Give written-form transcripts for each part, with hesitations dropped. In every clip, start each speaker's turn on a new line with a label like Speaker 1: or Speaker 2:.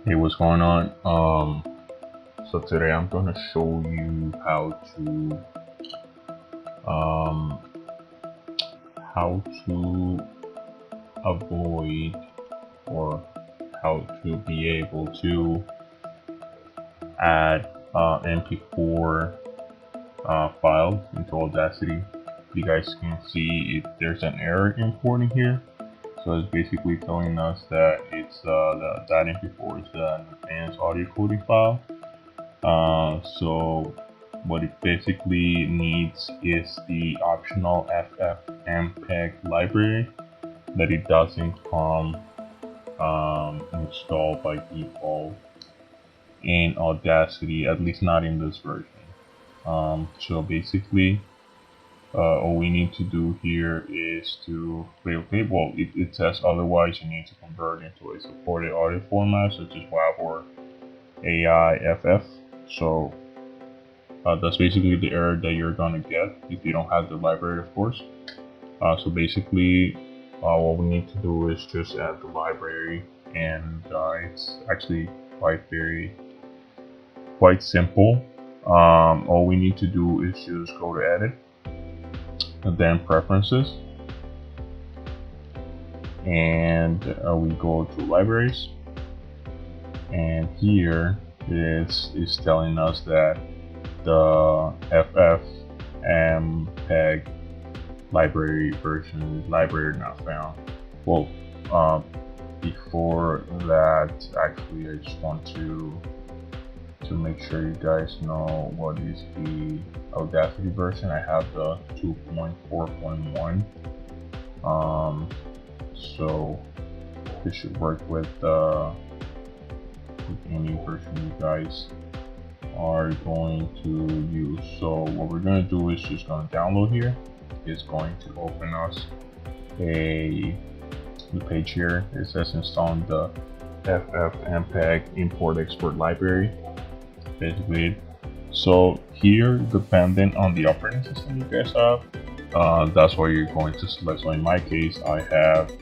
Speaker 1: Hey, what's going on? So today I'm gonna show you um, how to avoid or how to be able to add MP4 files into Audacity. You guys can see if there's an error importing here. So it's basically telling us that it's that MP4 is an advanced audio coding file. So what it basically needs is the optional FFmpeg library that it doesn't come installed by default in Audacity, at least not in this version. So basically, all we need to do here is to play okay. Well, it says otherwise you need to convert into a supported audio format such as WAV or AIFF. So that's basically the error that you're gonna get if you don't have the library, of course. So basically, what we need to do is just add the library, and it's actually quite simple. All we need to do is just go to edit, and then preferences, and we go to libraries, and here is telling us that the FFmpeg library version library not found. Well, before that, actually, I just want to make sure you guys know what is the Audacity version. I have the 2.4.1. So this should work with any version you guys are going to use. So what we're going to do is just going to download here. It's going to open us the page here. It says installing the FFmpeg import export library, basically. So here, dependent on the operating system you guys have, that's what you're going to select. So in my case, I have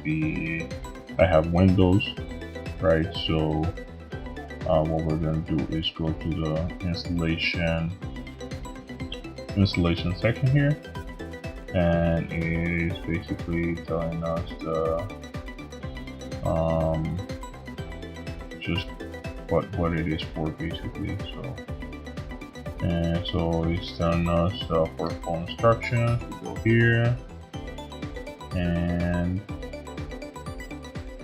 Speaker 1: Windows, right? So what we're going to do is go to the installation section here, and it is basically telling us just what it is for, basically. So it's telling us for full instructions. We go here, and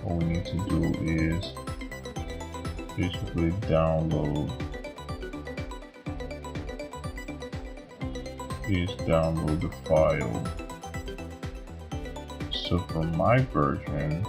Speaker 1: all we need to do is basically download the file. So for my version,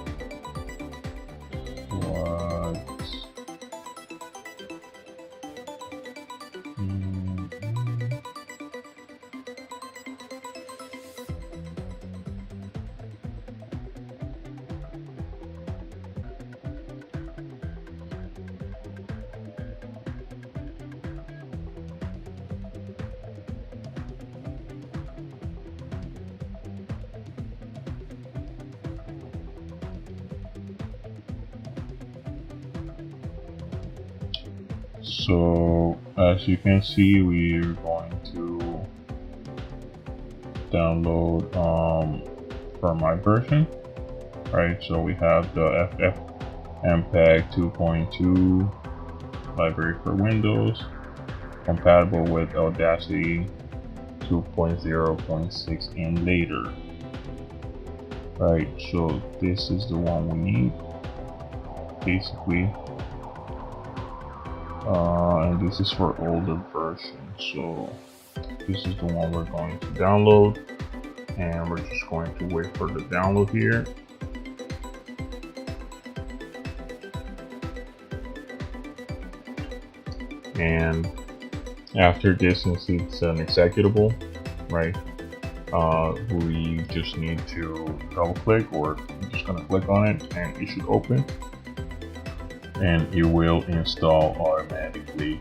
Speaker 1: so as you can see, we're going to download for my version, right? So we have the FFmpeg 2.2 library for Windows, compatible with Audacity 2.0.6 and later, right? So this is the one we need, basically. And this is for older versions, so this is the one we're going to download, and we're just going to wait for the download here. And after this, since it's an executable, right, we just need to double click, or I'm just gonna click on it, and it should open, and it will install automatically.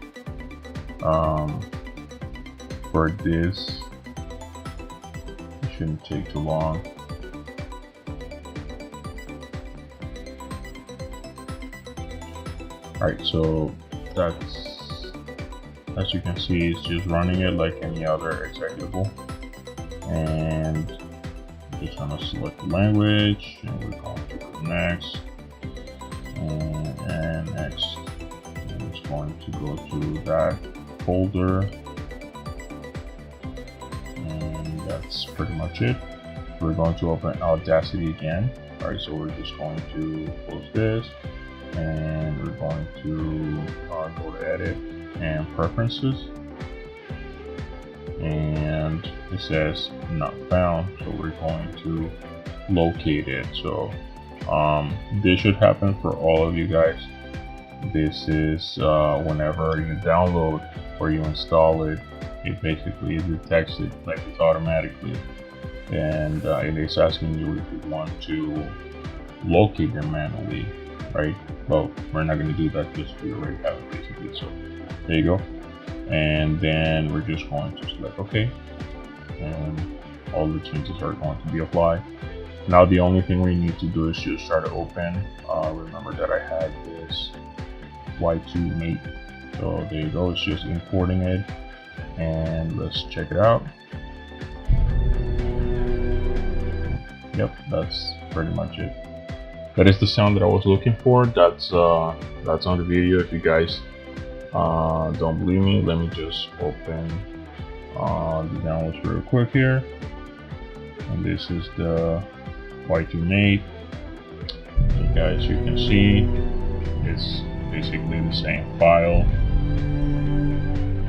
Speaker 1: For this, it shouldn't take too long. Alright, so that's, as you can see, it's just running it like any other executable. And I'm just gonna select the language, and we're going to go next, and next. I'm just going to go to that folder, and that's pretty much it. We're going to open Audacity again. Alright, so we're just going to close this, and we're going to go to edit and preferences, and it says not found, so we're going to locate it. So this should happen for all of you guys. This is whenever you download or you install it, it basically detects it like it's automatically, and it is asking you if you want to locate them manually, right? Well, we're not going to do that because we already have it basically. So there you go, and then we're just going to select OK, and all the changes are going to be applied. Now the only thing we need to do is just try to open. Remember that I had this Y2 mate, so there you go. It's just importing it, and let's check it out. Yep, that's pretty much it. That is the sound that I was looking for. That's on the video. If you guys don't believe me, let me just open the downloads real quick here. And this is the Y2 mate. So guys, you can see it's basically the same file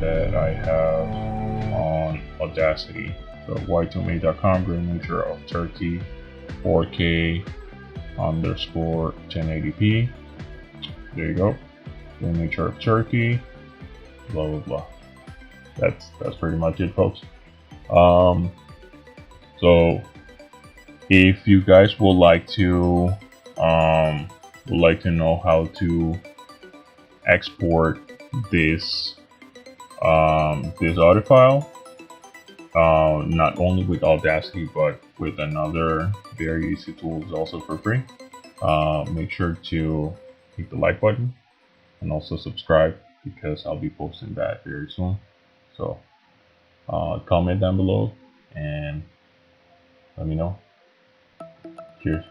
Speaker 1: that I have on Audacity. So y2mate.com, Great Nature of Turkey, 4K _ 1080p. There you go. Great Nature of Turkey. Blah blah blah. That's pretty much it, folks. So if you guys would like to know how to export this this audio file, not only with Audacity but with another very easy tool, is also for free, make sure to hit the like button and also subscribe, because I'll be posting that very soon. So comment down below and let me know. Cheers.